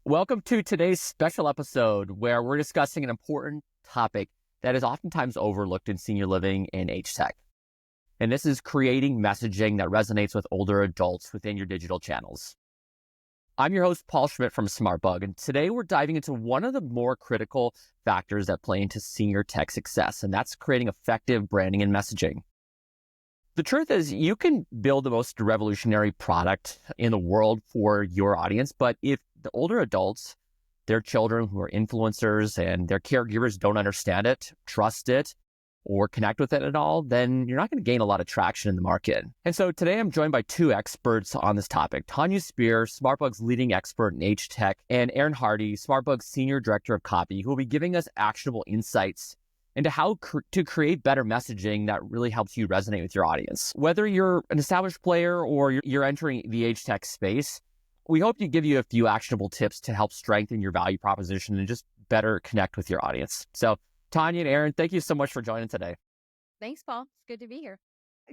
Welcome to today's special episode where we're discussing an important topic that is oftentimes overlooked in senior living and AgeTech. And this is creating messaging that resonates with older adults within your digital channels. I'm your host, Paul Schmidt from SmartBug, and today we're diving into one of the more critical factors that play into senior tech success, and that's creating effective branding and messaging. The truth is, you can build the most revolutionary product in the world for your audience, but if the older adults, their children who are influencers and their caregivers don't understand it, trust it, or connect with it at all, then you're not going to gain a lot of traction in the market. And so today I'm joined by two experts on this topic, Tonia Speir, SmartBug's leading expert in AgeTech, and Erin Hardy, SmartBug's Senior Director of Copy, who will be giving us actionable insights into how to create better messaging that really helps you resonate with your audience. Whether you're an established player or you're entering the AgeTech space, we hope to give you a few actionable tips to help strengthen your value proposition and just better connect with your audience. So Tonia and Erin, thank you so much for joining today. Thanks, Paul. It's good to be here.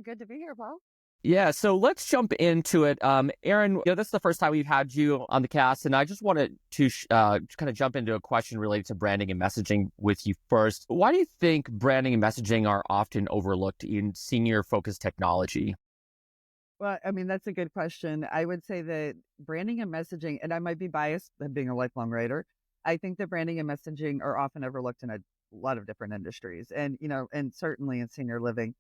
Good to be here, Paul. Yeah, so let's jump into it. Erin, this is the first time we've had you on the cast, and I just wanted to kind of jump into a question related to branding and messaging with you first. Why do you think branding and messaging are often overlooked in senior-focused technology? Well, I mean, that's a good question. I would say that branding and messaging, and I might be biased being a lifelong writer, I think that branding and messaging are often overlooked in a lot of different industries, and and certainly in senior living.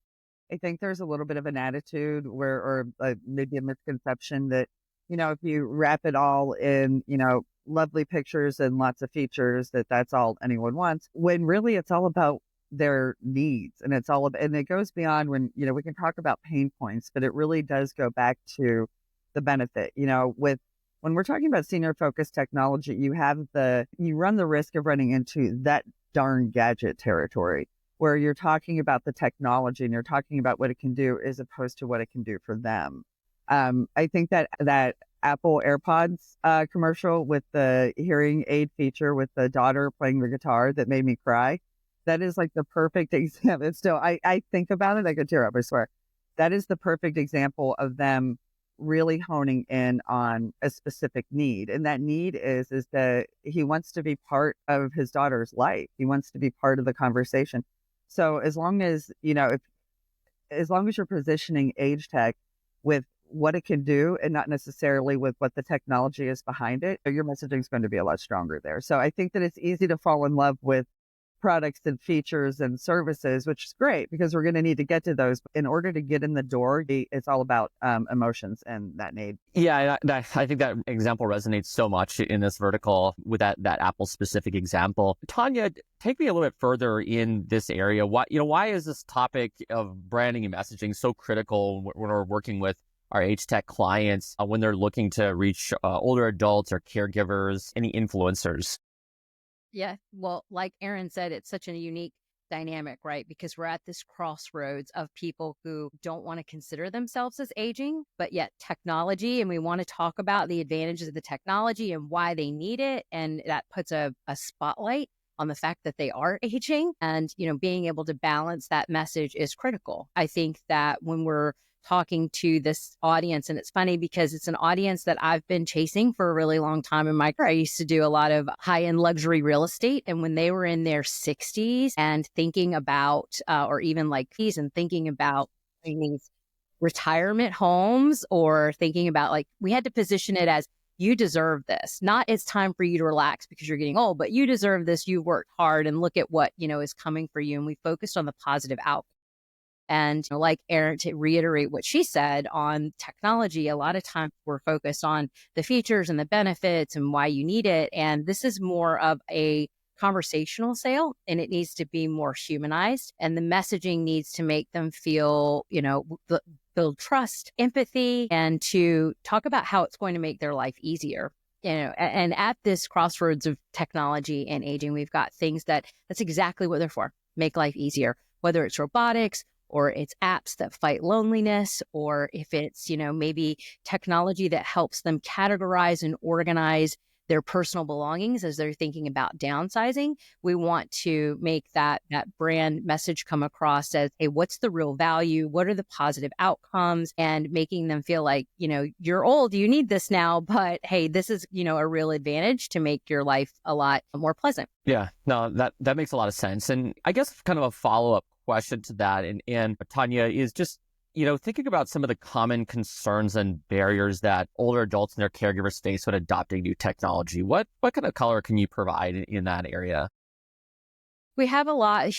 I think there's a little bit of an attitude or maybe a misconception that, if you wrap it all in, lovely pictures and lots of features, that's all anyone wants, when really it's all about their needs. And and it goes beyond when, we can talk about pain points, but it really does go back to the benefit, when we're talking about senior focused technology, you run the risk of running into that darn gadget territory, where you're talking about the technology and you're talking about what it can do as opposed to what it can do for them. I think that Apple AirPods commercial with the hearing aid feature with the daughter playing the guitar that made me cry, that is like the perfect example. Still, I think about it, I could tear up, I swear. That is the perfect example of them really honing in on a specific need. And that need is that he wants to be part of his daughter's life. He wants to be part of the conversation. So as long as, as long as you're positioning AgeTech with what it can do and not necessarily with what the technology is behind it, your messaging is going to be a lot stronger there. So I think that it's easy to fall in love with products and features and services, which is great because we're going to need to get to those. In order to get in the door, it's all about emotions and that need. Yeah, I think that example resonates so much in this vertical with that Apple specific example. Tonia, take me a little bit further in this area. Why is this topic of branding and messaging so critical when we're working with our AgeTech clients when they're looking to reach older adults or caregivers, any influencers? Yeah. Well, like Erin said, it's such a unique dynamic, right? Because we're at this crossroads of people who don't want to consider themselves as aging, but yet technology, and we want to talk about the advantages of the technology and why they need it. And that puts a spotlight on the fact that they are aging, and, being able to balance that message is critical. I think that when we're talking to this audience, and it's funny because it's an audience that I've been chasing for a really long time in my career. I used to do a lot of high-end luxury real estate, and when they were in their 60s and thinking about, or even like these, and thinking about these retirement homes, or thinking about we had to position it as, you deserve this. Not it's time for you to relax because you're getting old, but you deserve this. You worked hard and look at what, is coming for you. And we focused on the positive outcome. And like Erin, to reiterate what she said on technology, a lot of times we're focused on the features and the benefits and why you need it. And this is more of a conversational sale, and it needs to be more humanized. And the messaging needs to make them feel, build trust, empathy, and to talk about how it's going to make their life easier. And at this crossroads of technology and aging, we've got things that's exactly what they're for. Make life easier, whether it's robotics, or it's apps that fight loneliness, or if it's, maybe technology that helps them categorize and organize their personal belongings as they're thinking about downsizing. We want to make that brand message come across as, hey, what's the real value? What are the positive outcomes? And making them feel like, you're old, you need this now, but hey, this is, a real advantage to make your life a lot more pleasant. Yeah, no, that makes a lot of sense. And I guess kind of a follow-up question to that, and Tonia, is just, thinking about some of the common concerns and barriers that older adults and their caregivers face when adopting new technology. What kind of color can you provide in that area? We have a lot.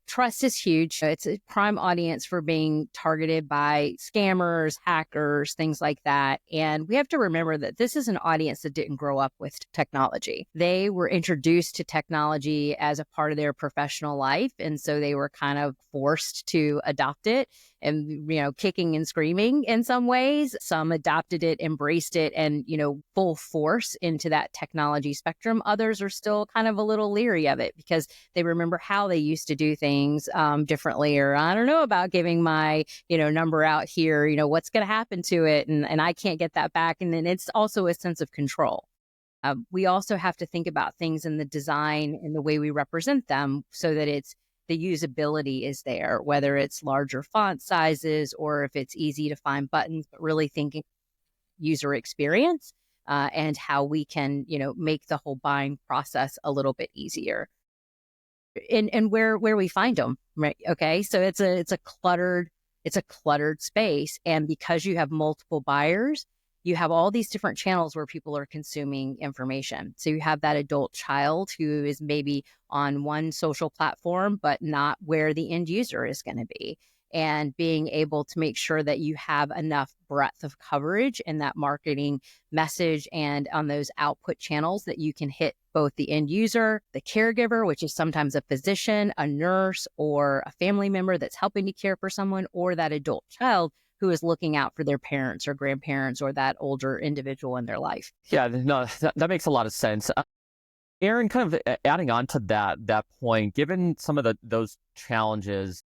Trust is huge. It's a prime audience for being targeted by scammers, hackers, things like that. And we have to remember that this is an audience that didn't grow up with technology. They were introduced to technology as a part of their professional life. And so they were kind of forced to adopt it and, kicking and screaming in some ways. Some adopted it, embraced it, and, full force into that technology spectrum. Others are still kind of a little leery of it because they remember how they used to do things differently, or I don't know about giving my, number out here, what's going to happen to it. And I can't get that back. And then it's also a sense of control. We also have to think about things in the design and the way we represent them so that the usability is there, whether it's larger font sizes or if it's easy to find buttons, but really thinking user experience and how we can, make the whole buying process a little bit easier. And where we find them, right? Okay, so it's a cluttered space, and because you have multiple buyers, you have all these different channels where people are consuming information. So you have that adult child who is maybe on one social platform, but not where the end user is going to be. And being able to make sure that you have enough breadth of coverage in that marketing message and on those output channels that you can hit both the end user, the caregiver, which is sometimes a physician, a nurse, or a family member that's helping to care for someone, or that adult child who is looking out for their parents or grandparents or that older individual in their life. Yeah, no, that makes a lot of sense. Erin, kind of adding on to that point, given some of those challenges,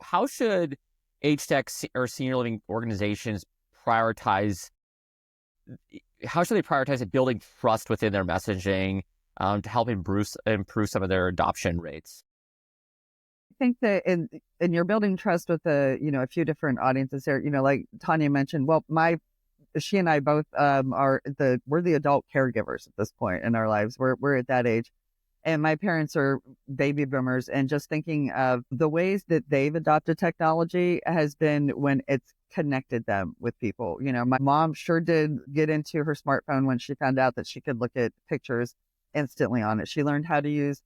how should AgeTech or senior living organizations prioritize? How should they prioritize building trust within their messaging to help improve some of their adoption rates? I think that in you're building trust with a few different audiences here. Like Tonia mentioned, well, she and I both we're the adult caregivers at this point in our lives. We're at that age. And my parents are baby boomers, and just thinking of the ways that they've adopted technology has been when it's connected them with people. My mom sure did get into her smartphone when she found out that she could look at pictures instantly on it. She learned how to use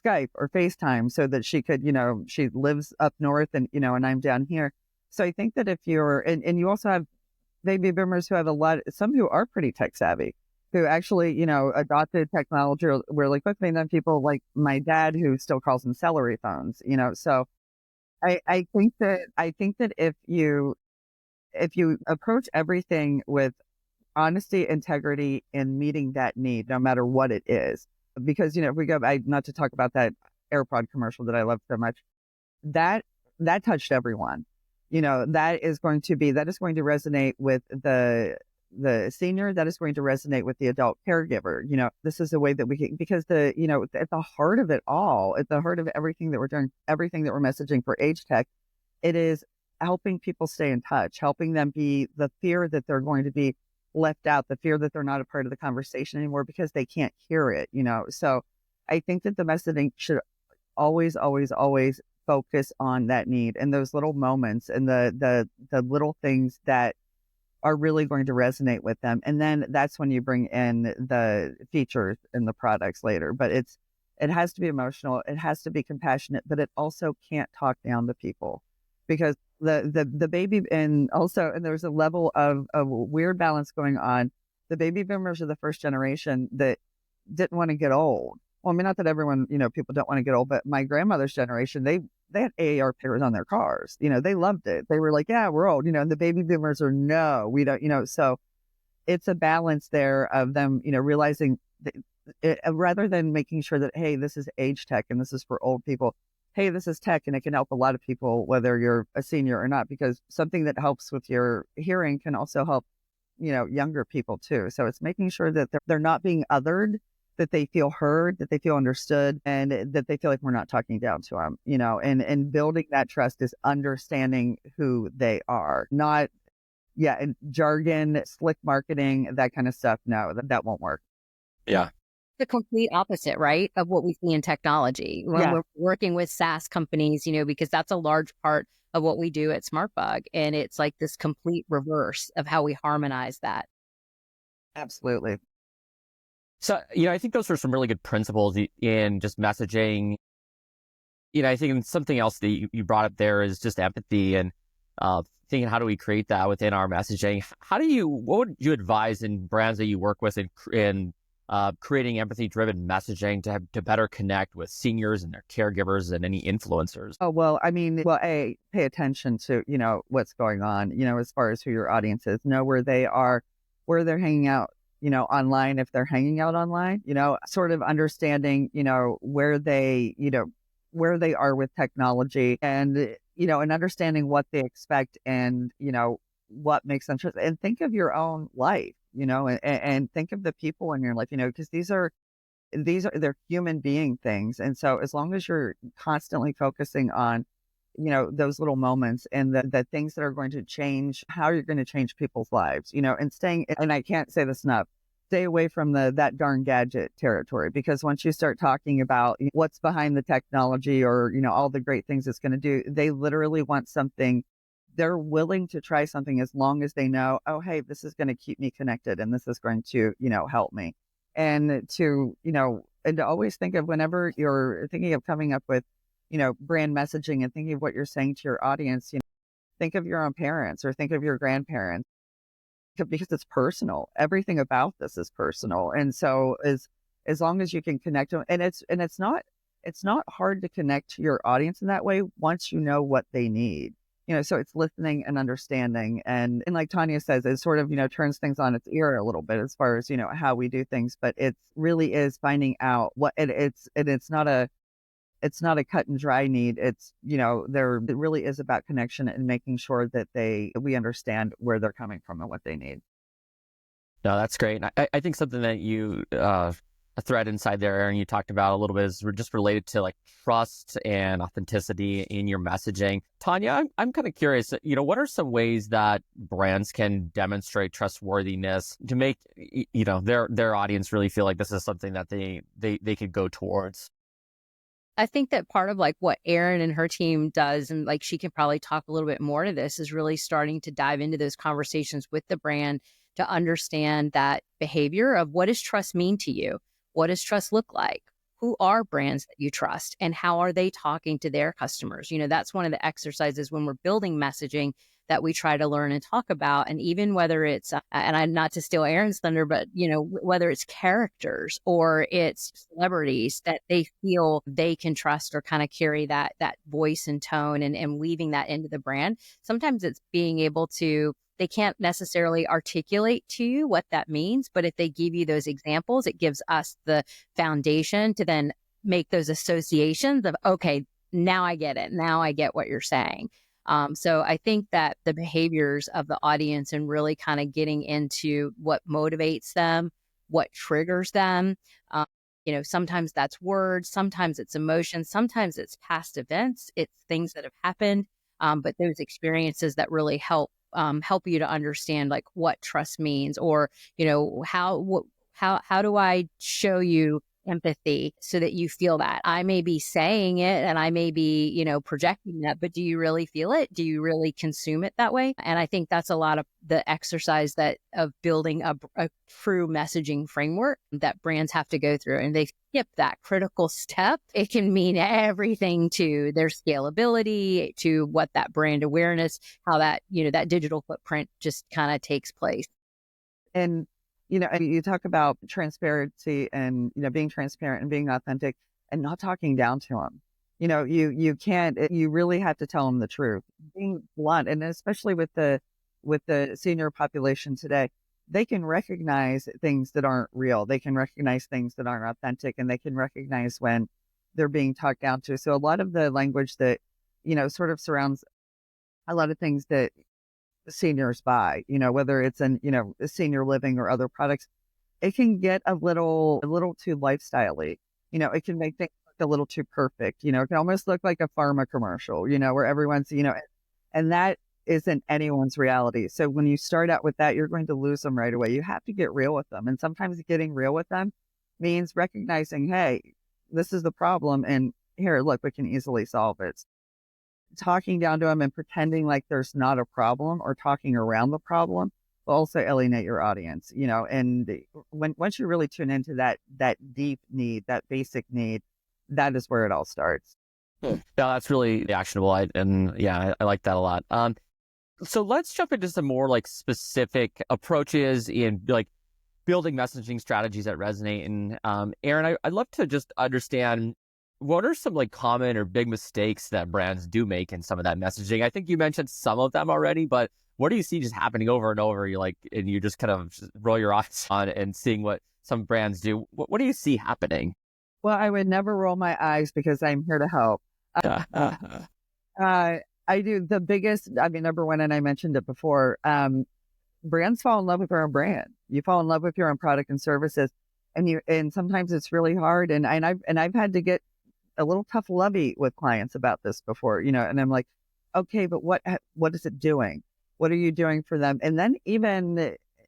Skype or FaceTime so that she could, she lives up north and and I'm down here. So I think that if you're, and you also have baby boomers who have some who are pretty tech savvy, who actually, adopted technology really quickly. And then people like my dad who still calls them celery phones, so I think that if you approach everything with honesty, integrity, and meeting that need, no matter what it is, because, if we go, not to talk about that AirPod commercial that I love so much, that touched everyone. That is going to resonate with the senior, that is going to resonate with the adult caregiver. This is a way that we can, because at the heart of it all, at the heart of everything that we're doing, everything that we're messaging for AgeTech, it is helping people stay in touch, helping them be the fear that they're going to be left out, the fear that they're not a part of the conversation anymore because they can't hear it, So I think that the messaging should always, always, always focus on that need and those little moments and the little things that are really going to resonate with them. And then that's when you bring in the features and the products later. But it has to be emotional. It has to be compassionate, but it also can't talk down to people, because the baby, and there's a level of a weird balance going on. The baby boomers are the first generation that didn't want to get old. Well, I mean, not that everyone, people don't want to get old, but my grandmother's generation, they had AAR pictures on their cars. They loved it. They were like, yeah, we're old, and the baby boomers are, no, we don't, so it's a balance there of them, realizing that rather than making sure that, hey, this is AgeTech and this is for old people. Hey, this is tech and it can help a lot of people, whether you're a senior or not, because something that helps with your hearing can also help younger people too. So it's making sure that they're not being othered, that they feel heard, that they feel understood, and that they feel like we're not talking down to them, and building that trust is understanding who they are, not, and jargon, slick marketing, that kind of stuff. No, that won't work. Yeah. The complete opposite, right, of what we see in technology when we're working with SaaS companies, because that's a large part of what we do at SmartBug. And it's like this complete reverse of how we harmonize that. Absolutely. So, I think those are some really good principles in just messaging. I think something else that you brought up there is just empathy and thinking, how do we create that within our messaging? What would you advise in brands that you work with in creating empathy-driven messaging to better connect with seniors and their caregivers and any influencers? Oh, well, pay attention to, what's going on, as far as who your audience is, know where they are, where they're hanging out, online, if they're hanging out online, sort of understanding, where they are with technology and, and understanding what they expect and, what makes them trust, and think of your own life, and think of the people in your life, because they're human being things. And so as long as you're constantly focusing on, those little moments and the things that are going to change how you're going to change people's lives, and I can't say this enough, stay away from that darn gadget territory, because once you start talking about what's behind the technology or, all the great things it's going to do, they literally want something. They're willing to try something as long as they know, oh, hey, this is going to keep me connected and this is going to, help me. And to always think of, whenever you're thinking of coming up with, brand messaging and thinking of what you're saying to your audience, think of your own parents or think of your grandparents, because it's personal. Everything about this is personal. And so as long as you can connect them, and it's not hard to connect to your audience in that way once you know what they need. So it's listening and understanding. And like Tonia says, it sort of, turns things on its ear a little bit as far as, how we do things, but it really is finding out what it's not a cut and dry need. It's, it really is about connection and making sure that we understand where they're coming from and what they need. No, that's great. And I think something that you, a thread inside there, Erin, you talked about a little bit is just related to like trust and authenticity in your messaging. Tonia, I'm kind of curious, what are some ways that brands can demonstrate trustworthiness to make, their audience really feel like this is something that they could go towards? I think that part of like what Erin and her team does, and like she can probably talk a little bit more to this, is really starting to dive into those conversations with the brand to understand that behavior of what does trust mean to you? What does trust look like? Who are brands that you trust and how are they talking to their customers? That's one of the exercises when we're building messaging that we try to learn and talk about. And even whether it's, and I'm not to steal Erin's thunder, but, whether it's characters or it's celebrities that they feel they can trust or kind of carry that voice and tone and weaving that into the brand. Sometimes it's being able to, they can't necessarily articulate to you what that means, but if they give you those examples, it gives us the foundation to then make those associations of, okay, now I get it. Now I get what you're saying. So I think that the behaviors of the audience and really kind of getting into what motivates them, what triggers them, sometimes that's words, sometimes it's emotions, sometimes it's past events, it's things that have happened, but those experiences that really help you to understand like what trust means, or how do I show you empathy so that you feel that. I may be saying it and I may be, projecting that, but do you really feel it? Do you really consume it that way? And I think that's a lot of the exercise of building a true messaging framework that brands have to go through. And they skip that critical step. It can mean everything to their scalability, to what that brand awareness, how that, that digital footprint just kind of takes place. And and you talk about transparency and, being transparent and being authentic and not talking down to them. You can't, you really have to tell them the truth, being blunt. And especially with the senior population today, they can recognize things that aren't real. They can recognize things that aren't authentic, and they can recognize when they're being talked down to. So a lot of the language that, sort of surrounds a lot of things that seniors buy, whether it's in, senior living or other products, it can get a little too lifestyle-y. It can make things look a little too perfect. It can almost look like a pharma commercial, where everyone's, and that isn't anyone's reality. So when you start out with that, you're going to lose them right away. You have to get real with them. And sometimes getting real with them means recognizing, hey, this is the problem. And here, look, we can easily solve it. Talking down to them and pretending like there's not a problem or talking around the problem will also alienate your audience, and once you really tune into that deep need, that basic need, that is where it all starts. Yeah, that's really actionable. I like that a lot. So let's jump into some more like specific approaches in like building messaging strategies that resonate. And Erin, I'd love to just understand, what are some like common or big mistakes that brands do make in some of that messaging? I think you mentioned some of them already, but what do you see just happening over and over? And you just kind of just roll your eyes on it and seeing what some brands do. What do you see happening? Well, I would never roll my eyes because I'm here to help. I do the biggest, number one, and I mentioned it before, brands fall in love with their own brand. You fall in love with your own product and services, and sometimes it's really hard. And I've had to get a little tough lovey with clients about this before, and I'm like, okay, but what is it doing? What are you doing for them? And then and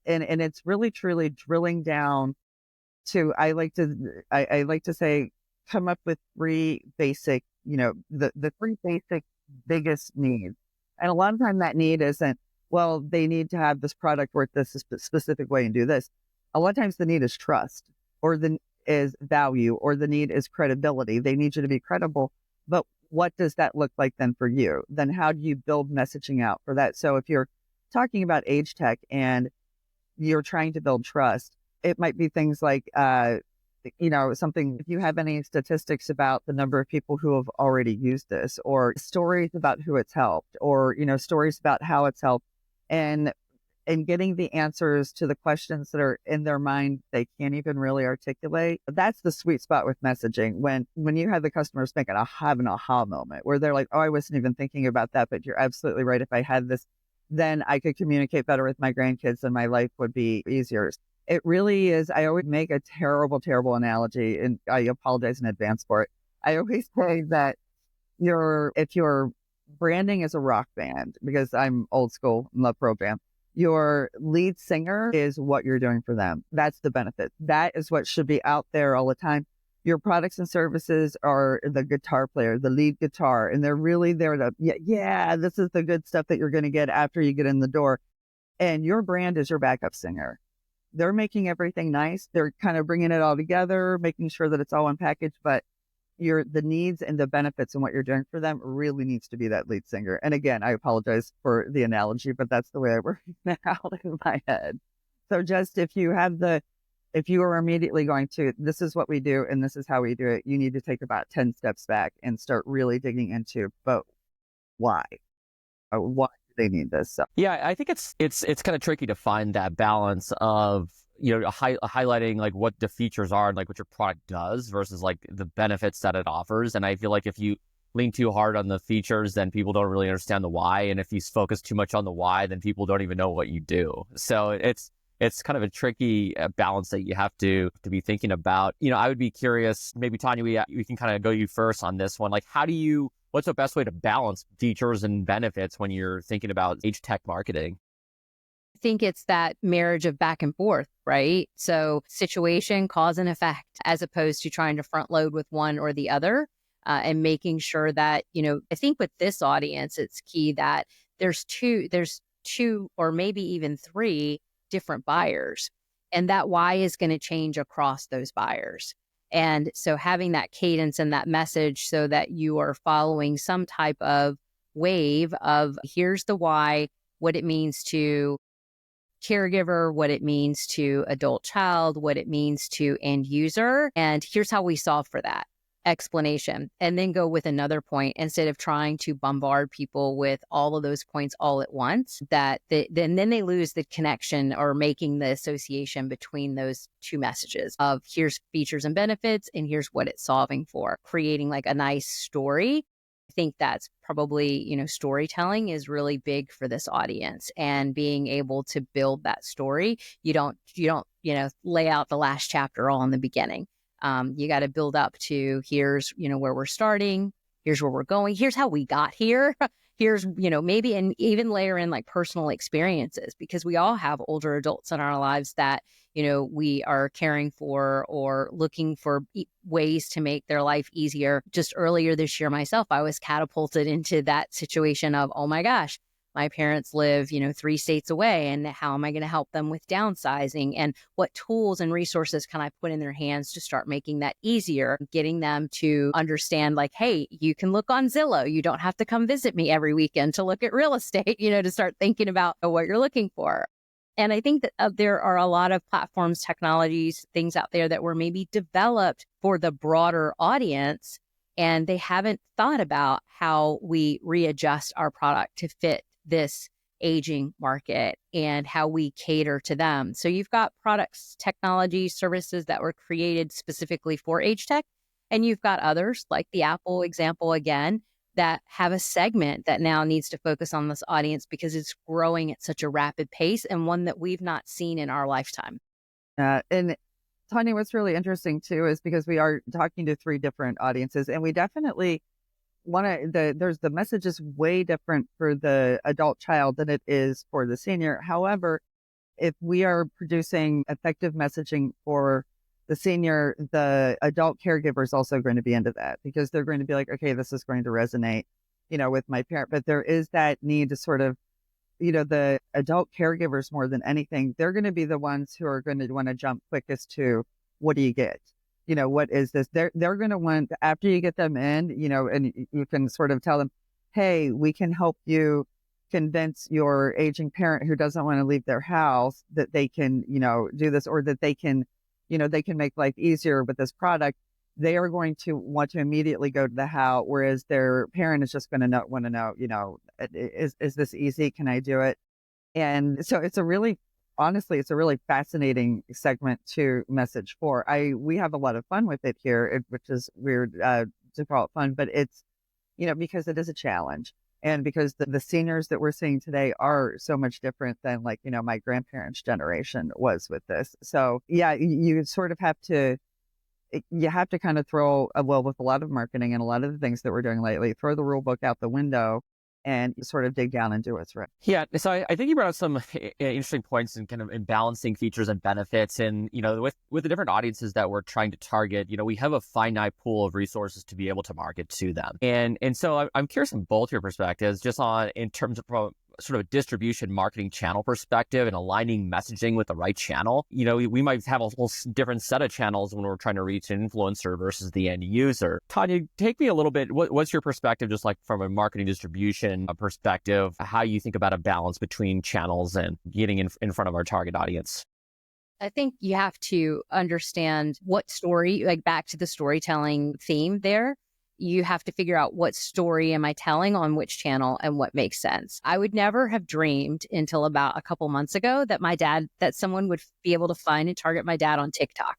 it's really truly drilling down to, I like to say, come up with three basic, the three basic biggest needs. And a lot of time that need isn't, well, they need to have this product work this specific way and do this. A lot of times the need is trust, or the is value, or the need is credibility. They need you to be credible. But what does that look like then for you? Then how do you build messaging out for that? So if you're talking about AgeTech and you're trying to build trust, it might be things like, something, if you have any statistics about the number of people who have already used this, or stories about who it's helped, or, stories about how it's helped, and getting the answers to the questions that are in their mind they can't even really articulate. That's the sweet spot with messaging. When you have the customers have an aha moment where they're like, oh, I wasn't even thinking about that, but you're absolutely right. If I had this, then I could communicate better with my grandkids and my life would be easier. It really is. I always make a terrible, terrible analogy, and I apologize in advance for it. I always say that if your branding is a rock band, because I'm old school and love program, your lead singer is what you're doing for them. That's the benefit. That is what should be out there all the time. Your products and services are the guitar player, the lead guitar, and they're really there to, this is the good stuff that you're going to get after you get in the door. And your brand is your backup singer. They're making everything nice. They're kind of bringing it all together, making sure that it's all one package, but the needs and the benefits and what you're doing for them really needs to be that lead singer. And again, I apologize for the analogy, but that's the way I work it out in my head. So just if you are immediately going to, this is what we do and this is how we do it, you need to take about 10 steps back and start really digging into, but why? Why do they need this? So. Yeah, I think it's kind of tricky to find that balance of, highlighting like what the features are and like what your product does versus like the benefits that it offers. And I feel like if you lean too hard on the features, then people don't really understand the why. And if you focus too much on the why, then people don't even know what you do. So it's kind of a tricky balance that you have to be thinking about. I would be curious, maybe Tonia, we can kind of go you first on this one. Like, what's the best way to balance features and benefits when you're thinking about AgeTech marketing? I think it's that marriage of back and forth, right? So situation, cause and effect, as opposed to trying to front load with one or the other, and making sure that, I think with this audience, it's key that there's two or maybe even three different buyers, and that why is going to change across those buyers. And so having that cadence and that message so that you are following some type of wave of here's the why, what it means to caregiver, what it means to adult child, what it means to end user. And here's how we solve for that explanation. And then go with another point instead of trying to bombard people with all of those points all at once, then they lose the connection or making the association between those two messages of here's features and benefits and here's what it's solving for, creating like a nice story. I think that's probably, storytelling is really big for this audience, and being able to build that story. You don't, lay out the last chapter all in the beginning. You got to build up to here's, where we're starting. Here's where we're going. Here's how we got here. Here's, maybe, and even layer in like personal experiences, because we all have older adults in our lives that, we are caring for or looking for ways to make their life easier. Just earlier this year myself, I was catapulted into that situation of, oh my gosh, my parents live, 3 states away, and how am I going to help them with downsizing, and what tools and resources can I put in their hands to start making that easier, getting them to understand like, hey, you can look on Zillow. You don't have to come visit me every weekend to look at real estate, to start thinking about what you're looking for. And I think that there are a lot of platforms, technologies, things out there that were maybe developed for the broader audience, and they haven't thought about how we readjust our product to fit this aging market and how we cater to them. So you've got products, technology, services that were created specifically for AgeTech, and you've got others like the Apple example again, that have a segment that now needs to focus on this audience because it's growing at such a rapid pace, and one that we've not seen in our lifetime. And Tonia, what's really interesting too is because we are talking to 3 different audiences, and we definitely there's the message is way different for the adult child than it is for the senior. However, if we are producing effective messaging for the senior, the adult caregiver is also going to be into that, because they're going to be like, okay, this is going to resonate, with my parent. But there is that need to sort of, the adult caregivers more than anything, they're going to be the ones who are going to want to jump quickest to, what do you get? What is this? They're going to want, after you get them in, and you can sort of tell them, hey, we can help you convince your aging parent who doesn't want to leave their house that they can, do this, or that they can, they can make life easier with this product. They are going to want to immediately go to the how, whereas their parent is just going to want to know, is this easy? Can I do it? And so honestly, it's a really fascinating segment to message for. We have a lot of fun with it here, which is weird to call it fun, but it's, because it is a challenge. And because the seniors that we're seeing today are so much different than like, my grandparents' generation was with this. So yeah, you sort of have to kind of throw, with a lot of marketing and a lot of the things that we're doing lately, throw the rule book out the window and sort of dig down and do what's right. Yeah. So I think you brought up some interesting points in kind of in balancing features and benefits. And, with the different audiences that we're trying to target, we have a finite pool of resources to be able to market to them. And so I'm curious from both your perspectives, just in terms of sort of a distribution marketing channel perspective and aligning messaging with the right channel. We might have a whole different set of channels when we're trying to reach an influencer versus the end user. Tonia, take me a little bit. What's your perspective, just like from a marketing distribution perspective, how you think about a balance between channels and getting in front of our target audience? I think you have to understand what story, like back to the storytelling theme there. You have to figure out what story am I telling on which channel and what makes sense. I would never have dreamed until about a couple months ago that someone would be able to find and target my dad on TikTok.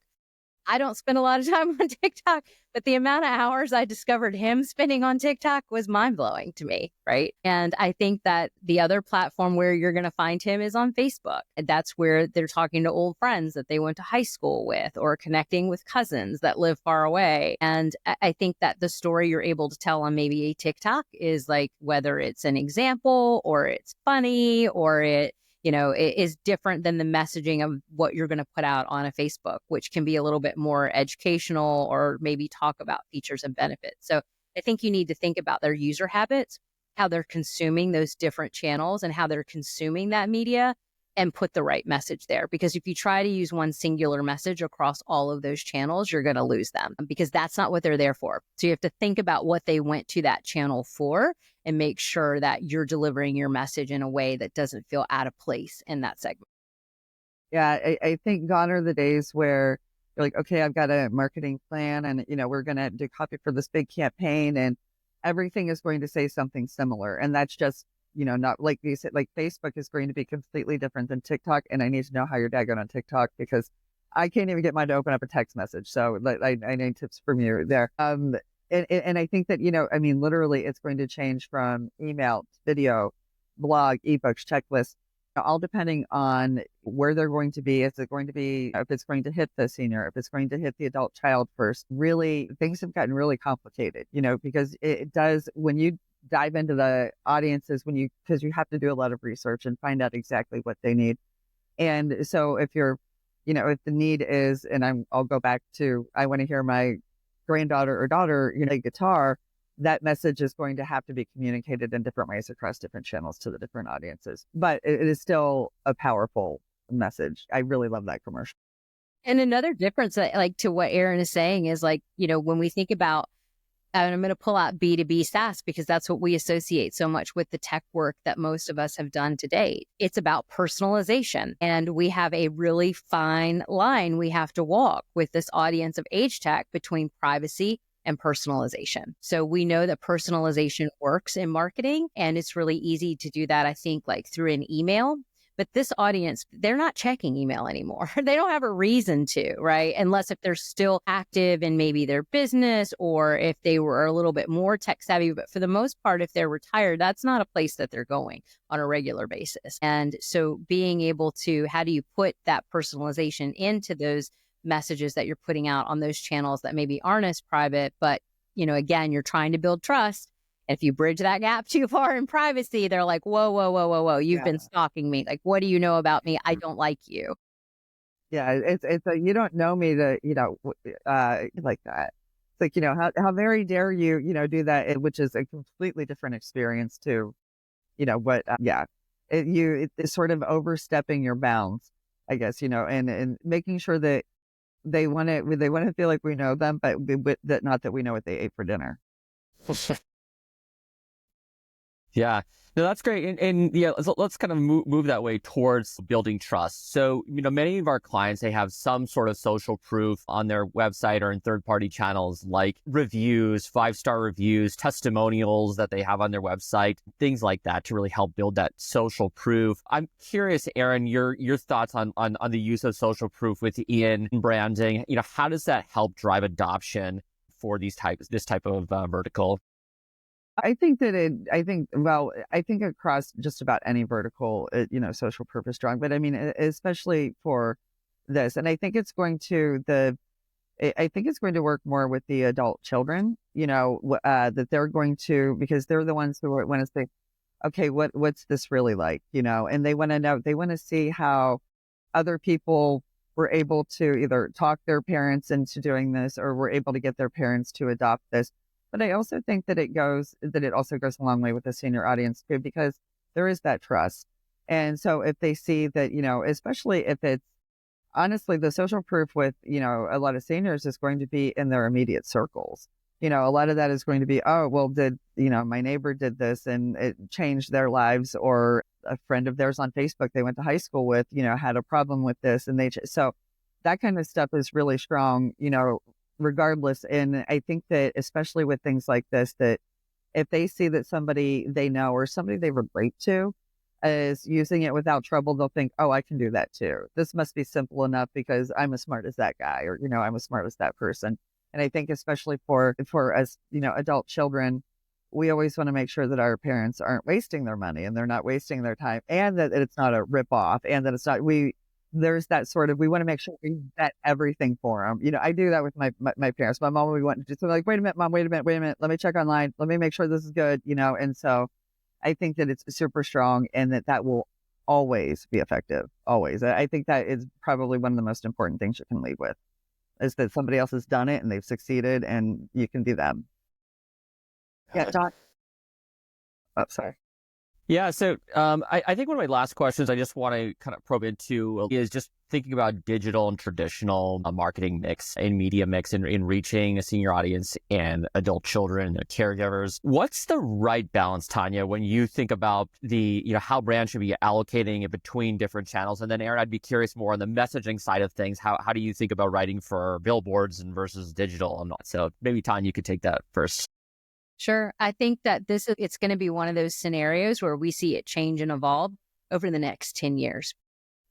I don't spend a lot of time on TikTok, but the amount of hours I discovered him spending on TikTok was mind-blowing to me, right? And I think that the other platform where you're going to find him is on Facebook. And that's where they're talking to old friends that they went to high school with, or connecting with cousins that live far away. And I think that the story you're able to tell on maybe a TikTok is like, whether it's an example or it's funny or it is different than the messaging of what you're going to put out on a Facebook, which can be a little bit more educational or maybe talk about features and benefits. So I think you need to think about their user habits, how they're consuming those different channels and how they're consuming that media, and put the right message there. Because if you try to use one singular message across all of those channels, you're going to lose them, because that's not what they're there for. So you have to think about what they went to that channel for and make sure that you're delivering your message in a way that doesn't feel out of place in that segment. Yeah, I think gone are the days where you're like, okay, I've got a marketing plan and, we're going to do copy for this big campaign and everything is going to say something similar. And that's just, not like you said, like Facebook is going to be completely different than TikTok. And I need to know how your dad got on TikTok, because I can't even get mine to open up a text message. So I need tips from you there. And I think that, I mean, literally it's going to change from email, video, blog, ebooks, checklists, all depending on where they're going to be. Is it going to be, if it's going to hit the senior, if it's going to hit the adult child first? Really, things have gotten really complicated, because it does, when you dive into the audiences, because you have to do a lot of research and find out exactly what they need. And so if you're, if the need is, and I'll go back to, I want to hear my granddaughter or daughter, guitar, that message is going to have to be communicated in different ways across different channels to the different audiences. But it is still a powerful message. I really love that commercial. And another difference, like to what Erin is saying, is like, when we think about, and I'm going to pull out B2B SaaS because that's what we associate so much with the tech work that most of us have done to date. It's about personalization. And we have a really fine line we have to walk with this audience of AgeTech between privacy and personalization. So we know that personalization works in marketing, and it's really easy to do that, I think, like through an email. But this audience, they're not checking email anymore. They don't have a reason to, right? Unless if they're still active in maybe their business, or if they were a little bit more tech savvy. But for the most part, if they're retired, that's not a place that they're going on a regular basis. And so being able to, how do you put that personalization into those messages that you're putting out on those channels that maybe aren't as private, but, again, you're trying to build trust. If you bridge that gap too far in privacy, they're like, whoa, whoa, whoa, whoa, whoa. You've been stalking me. Like, what do you know about me? I don't like you. Yeah, it's you don't know me to, like that. It's like, how very dare you, do that, which is a completely different experience to, it's sort of overstepping your bounds, I guess, and making sure that they want to feel like we know them, but that not that we know what they ate for dinner. Yeah, no, that's great. And yeah, let's kind of move that way towards building trust. So, many of our clients, they have some sort of social proof on their website or in third-party channels, like reviews, 5-star reviews, testimonials that they have on their website, things like that to really help build that social proof. I'm curious, Erin, your thoughts on the use of social proof within branding. How does that help drive adoption for this type of vertical? I think across just about any vertical, social proof is strong, but I mean, especially for this, and I think it's going to work more with the adult children, that they're going to, because they're the ones who want to say, okay, what's this really like, and they want to know, they want to see how other people were able to either talk their parents into doing this, or were able to get their parents to adopt this. But I also think that it also goes a long way with the senior audience too, because there is that trust. And so if they see that, especially if it's honestly the social proof with, a lot of seniors is going to be in their immediate circles. A lot of that is going to be, oh, well, my neighbor did this and it changed their lives, or a friend of theirs on Facebook they went to high school with, had a problem with this, and so that kind of stuff is really strong, regardless. And I think that especially with things like this, that if they see that somebody they know or somebody they relate to is using it without trouble, they'll think, oh, I can do that too. This must be simple enough because I'm as smart as that guy, or, I'm as smart as that person. And I think especially for us, adult children, we always want to make sure that our parents aren't wasting their money and they're not wasting their time, and that it's not a rip off, and that it's not, there's that sort of, we want to make sure we vet everything for them. I do that with my parents. My mom, we want to do something like, wait a minute, mom, wait a minute. Let me check online. Let me make sure this is good, and so I think that it's super strong, and that will always be effective. Always. I think that is probably one of the most important things you can lead with, is that somebody else has done it and they've succeeded, and you can be them. Yeah, Doc. Oh, sorry. Yeah, so I think one of my last questions I just want to kind of probe into is just thinking about digital and traditional marketing mix and media mix in reaching a senior audience and adult children and their caregivers. What's the right balance, Tonia, when you think about how brands should be allocating it between different channels? And then, Erin, I'd be curious more on the messaging side of things. How do you think about writing for billboards and versus digital? And so maybe, Tonia, you could take that first. Sure. I think that it's going to be one of those scenarios where we see it change and evolve over the next 10 years.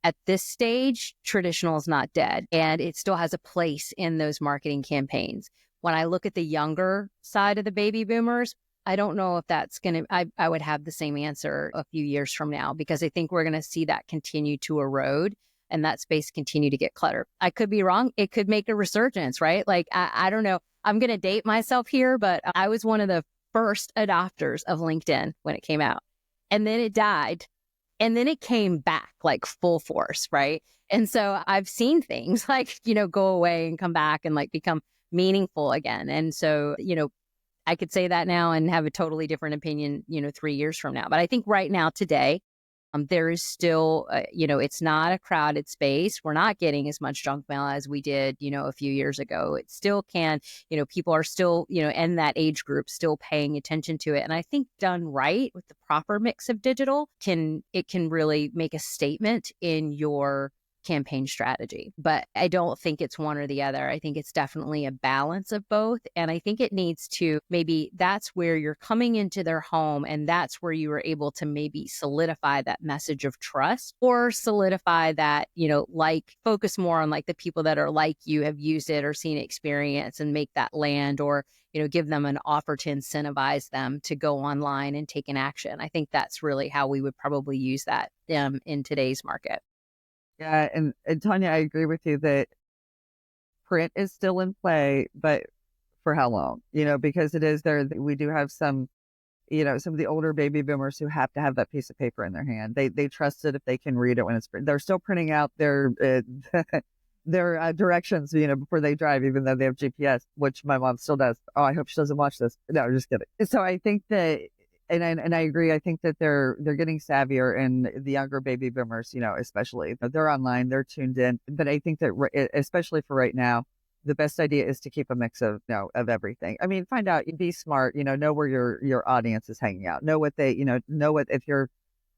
At this stage, traditional is not dead, and it still has a place in those marketing campaigns. when I look at the younger side of the baby boomers, I don't know if that's going to, I would have the same answer a few years from now, because I think we're going to see that continue to erode and that space continue to get cluttered. I could be wrong. It could make a resurgence, right? Like, I don't know. I'm going to date myself here, but I was one of the first adopters of LinkedIn when it came out. And then it died. And then it came back like full force, right? And so I've seen things like, go away and come back and like become meaningful again. And so, I could say that now and have a totally different opinion, 3 years from now. But I think right now, today, there is still, it's not a crowded space. We're not getting as much junk mail as we did, a few years ago. It still can, people are still, in that age group, still paying attention to it. And I think done right with the proper mix of digital, it can really make a statement in your campaign strategy. But I don't think it's one or the other. I think it's definitely a balance of both. And I think it needs to, maybe that's where you're coming into their home and that's where you were able to maybe solidify that message of trust, or solidify that, like focus more on like the people that are like you, have used it or seen experience, and make that land, or give them an offer to incentivize them to go online and take an action. I think that's really how we would probably use that in today's market. Yeah, and Tonia, I agree with you that print is still in play, but for how long? Because it is there. We do have some, some of the older baby boomers who have to have that piece of paper in their hand. They trust it if they can read it when it's. They're still printing out their their directions, before they drive, even though they have GPS, which my mom still does. Oh, I hope she doesn't watch this. No, I'm just kidding. So I think that. And I agree. I think that they're getting savvier, and the younger baby boomers, especially, they're online, they're tuned in. But I think that especially for right now, the best idea is to keep a mix of of everything. I mean, find out, be smart, know where your audience is hanging out, know what they, know what, if your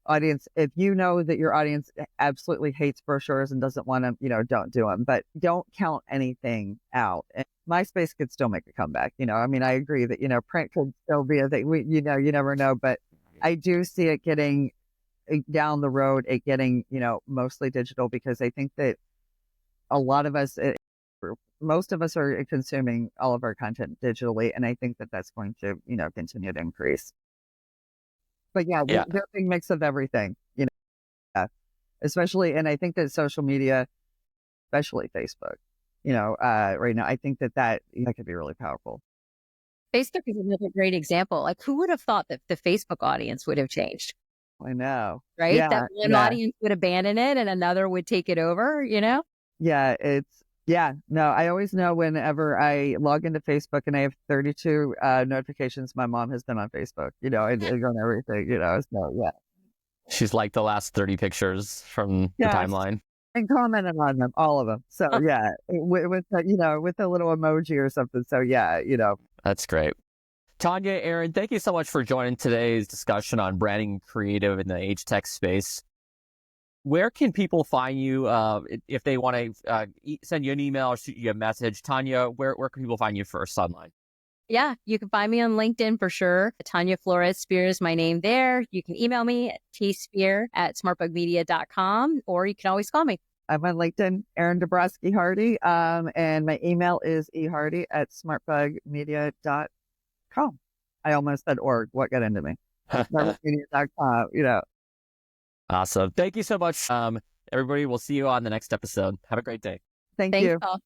audience, if you know that your audience absolutely hates brochures and doesn't want them, don't do them, but don't count anything out. And MySpace could still make a comeback. I mean, I agree that, print could still be a thing. You never know, but I do see it getting down the road, it getting, mostly digital, because I think that a lot of us, most of us are consuming all of our content digitally. And I think that that's going to, continue to increase. But yeah, they're a big mix of everything, especially, and I think that social media, especially Facebook, right now, I think that could be really powerful. Facebook is another great example. Like, who would have thought that the Facebook audience would have changed? I know. Right? Yeah, that one audience would abandon it and another would take it over, Yeah, no, I always know whenever I log into Facebook and I have 32 notifications, my mom has been on Facebook, and on everything, so yeah. She's liked the last 30 pictures from the timeline. And commented on them, all of them. So yeah, with a little emoji or something. So yeah, That's great. Tonia, Erin, thank you so much for joining today's discussion on branding creative in the AgeTech space. Where can people find you if they want to send you an email or shoot you a message? Tonia, where can people find you first online? Yeah, you can find me on LinkedIn for sure. Tonia Flores Speir is my name there. You can email me at tspeir@smartbugmedia.com, or you can always call me. I'm on LinkedIn, Erin Dabrowski Hardy, and my email is ehardy@smartbugmedia.com. I almost said org. What got into me? smartbugmedia.com, Awesome. Thank you so much, everybody. We'll see you on the next episode. Have a great day. Thank you. Paul.